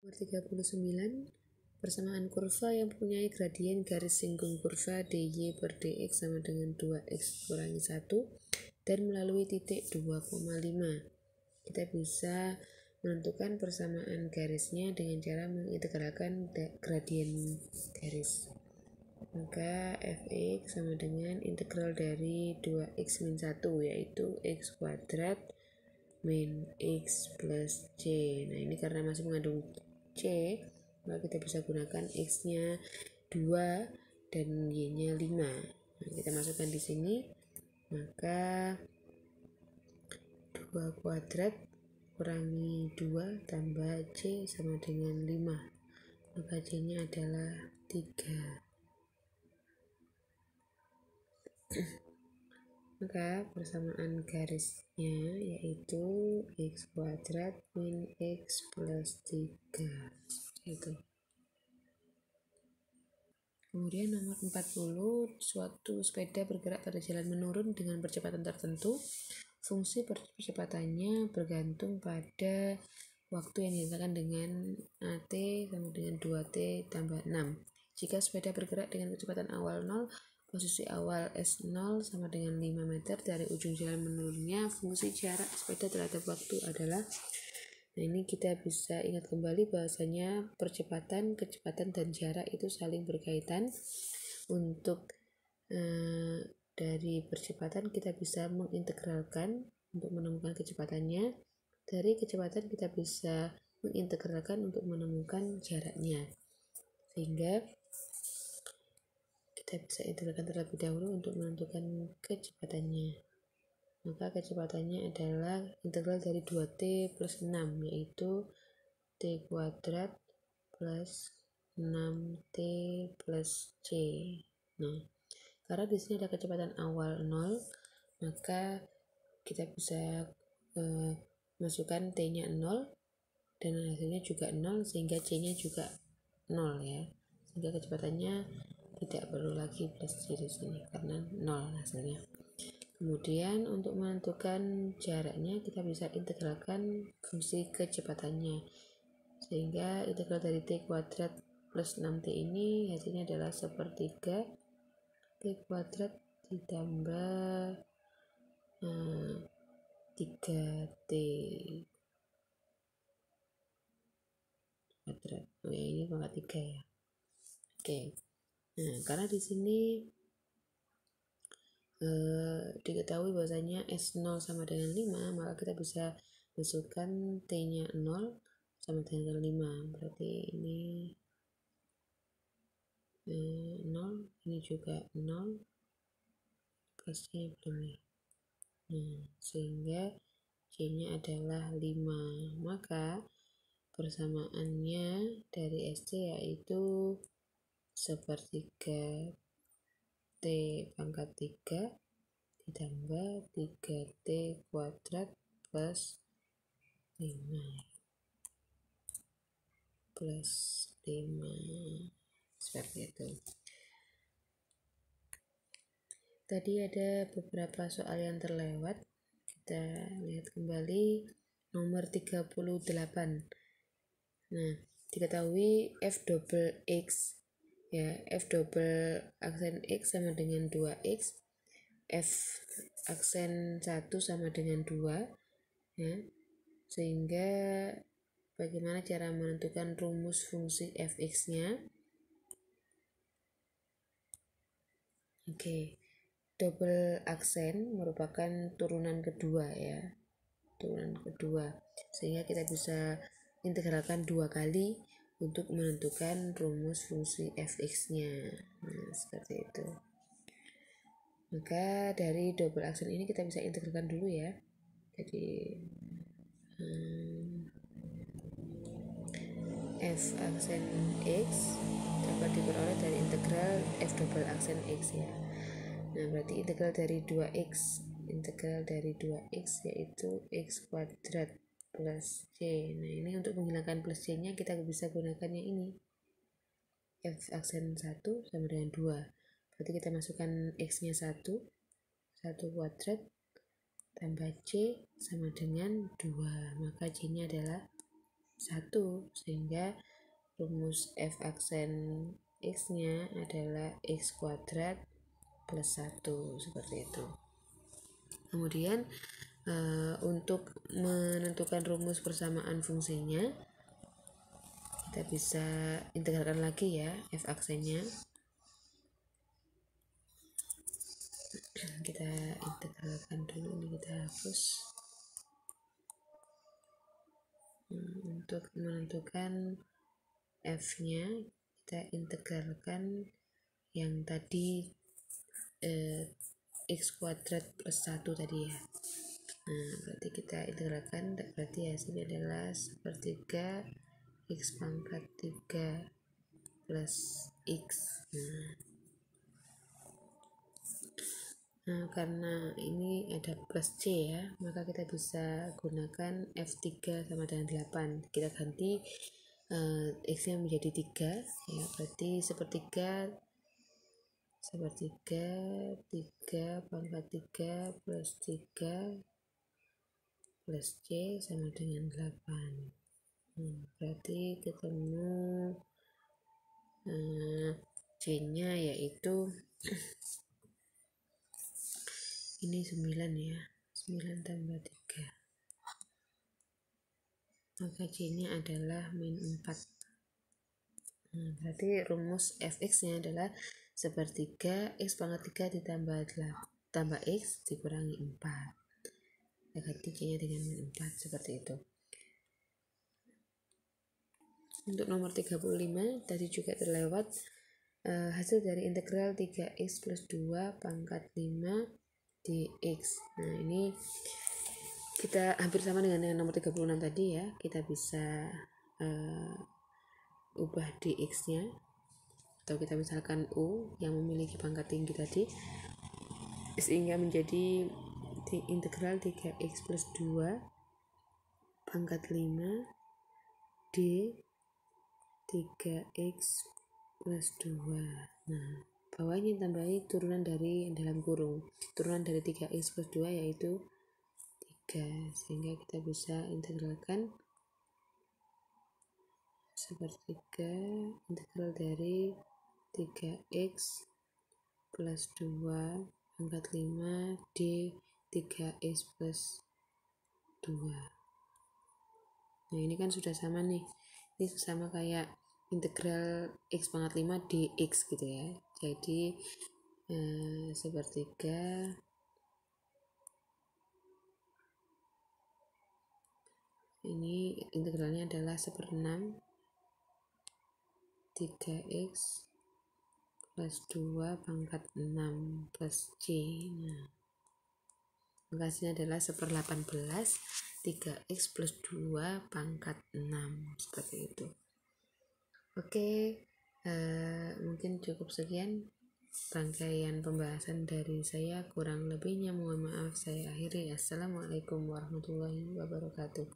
Nomor 39, persamaan kurva yang mempunyai gradien garis singgung kurva dy per dx sama dengan 2x kurangi 1 dan melalui titik 2,5. Kita bisa menentukan persamaan garisnya dengan cara mengintegralkan gradien garis. Maka fx sama dengan integral dari 2x min 1 yaitu x kuadrat min x plus c. Nah ini karena masih mengandung c, maka kita bisa gunakan x nya 2 dan y nya 5. Nah, kita masukkan di sini, maka 2 kuadrat kurangi 2 tambah c sama dengan 5, maka c nya adalah 3. Maka persamaan garisnya yaitu x kuadrat min x plus 3 itu. Kemudian nomor 40, suatu sepeda bergerak pada jalan menurun dengan percepatan tertentu. Fungsi percepatannya bergantung pada waktu yang dinyatakan dengan AT sama dengan 2T tambah 6. Jika sepeda bergerak dengan kecepatan awal 0, posisi awal S0 sama dengan 5 meter dari ujung jalan menurunnya, fungsi jarak sepeda terhadap waktu adalah. Nah ini kita bisa ingat kembali bahwasanya percepatan, kecepatan, dan jarak itu saling berkaitan. Untuk dari percepatan kita bisa mengintegralkan untuk menemukan kecepatannya. Dari kecepatan kita bisa mengintegralkan untuk menemukan jaraknya. Sehingga kita bisa integralkan terlebih dahulu untuk menentukan kecepatannya. Maka kecepatannya adalah integral dari 2t plus 6, yaitu t kuadrat plus 6t plus c. Nah, karena di sini ada kecepatan awal 0, maka kita bisa masukkan t-nya 0 dan hasilnya juga 0, sehingga c-nya juga 0 ya. Sehingga kecepatannya tidak perlu lagi plus c di sini karena 0 hasilnya. Kemudian untuk menentukan jaraknya kita bisa integralkan fungsi kecepatannya, sehingga integral dari t kuadrat plus 6t ini hasilnya adalah sepertiga t kuadrat ditambah 3t kuadrat. Oh ya, ini pangkat 3 ya. Oke. Nah, karena di sini diketahui bahwasanya S0 sama dengan 5, maka kita bisa masukkan T-nya 0 sama dengan 5. Berarti ini 0, ini juga 0, plusnya belum ya. Nah, sehingga C-nya adalah 5. Maka persamaannya dari SC yaitu sepertiga T pangkat 3 ditambah 3t kuadrat plus 5 plus 5, seperti itu. Tadi ada beberapa soal yang terlewat, kita lihat kembali. Nomor 38. Nah, diketahui f double x ya, f double aksen x sama dengan 2x, f aksen 1 sama dengan 2 ya. Sehingga bagaimana cara menentukan rumus fungsi fx-nya? Oke. Double aksen merupakan turunan kedua ya. Turunan kedua. Sehingga kita bisa integralkan 2 kali untuk menentukan rumus fungsi fx-nya. Nah, seperti itu. Maka dari double aksen ini kita bisa integralkan dulu ya. Jadi f aksen x dapat diperoleh dari integral f double aksen x ya. Nah, berarti integral dari 2x, integral dari 2x yaitu x kuadrat plus c. Nah, ini untuk menghilangkan plus c nya kita bisa gunakannya ini, f aksen 1 sama dengan 2. Berarti kita masukkan x nya 1 kuadrat tambah c sama dengan 2, maka c nya adalah 1, sehingga rumus f aksen x nya adalah x kuadrat plus 1, seperti itu. Kemudian untuk menentukan rumus persamaan fungsinya, kita bisa integralkan lagi ya f aksennya. Kita integralkan dulu, ini kita hapus. Untuk menentukan f nya, kita integralkan yang tadi x kuadrat plus 1 tadi ya. Nah, berarti kita integralkan, berarti hasilnya adalah sepertiga x pangkat 3 plus x. Nah, karena ini ada plus c ya, maka kita bisa gunakan f3 sama dengan 8. Kita ganti x nya menjadi 3 ya, berarti sepertiga 3 pangkat 3 plus 3 plus c sama dengan 8. Berarti ketemu c nya yaitu ini 9 ya, 9 tambah 3, maka c nya adalah min 4. Berarti rumus fx nya adalah sepertiga x pangkat 3 tambah x dikurangi 4. Kita ganti c nya dengan min 4, seperti itu. Untuk nomor 35 tadi juga terlewat, hasil dari integral 3x plus 2 pangkat 5 dx. Nah, ini kita hampir sama dengan nomor 36 tadi ya. Kita bisa ubah dx nya, atau kita misalkan u yang memiliki pangkat tinggi tadi, sehingga menjadi integral 3x plus 2 pangkat 5 d 3x plus 2. Nah, bawahnya tambahi turunan dari dalam kurung. Turunan dari 3x plus 2 yaitu 3, sehingga kita bisa integralkan sepertiga integral dari 3x plus 2 pangkat 5 d 3x plus 2. Nah, ini kan sudah sama nih. Ini sama kayak integral x pangkat 5 dx gitu ya. Jadi sepertiga ini integralnya adalah 1/6 3x plus 2 pangkat 6 plus c. Nah, hasilnya adalah 1/18 3x plus 2 pangkat 6, seperti itu. Oke, mungkin cukup sekian rangkaian pembahasan dari saya. Kurang lebihnya mohon maaf, saya akhiri. Assalamualaikum warahmatullahi wabarakatuh.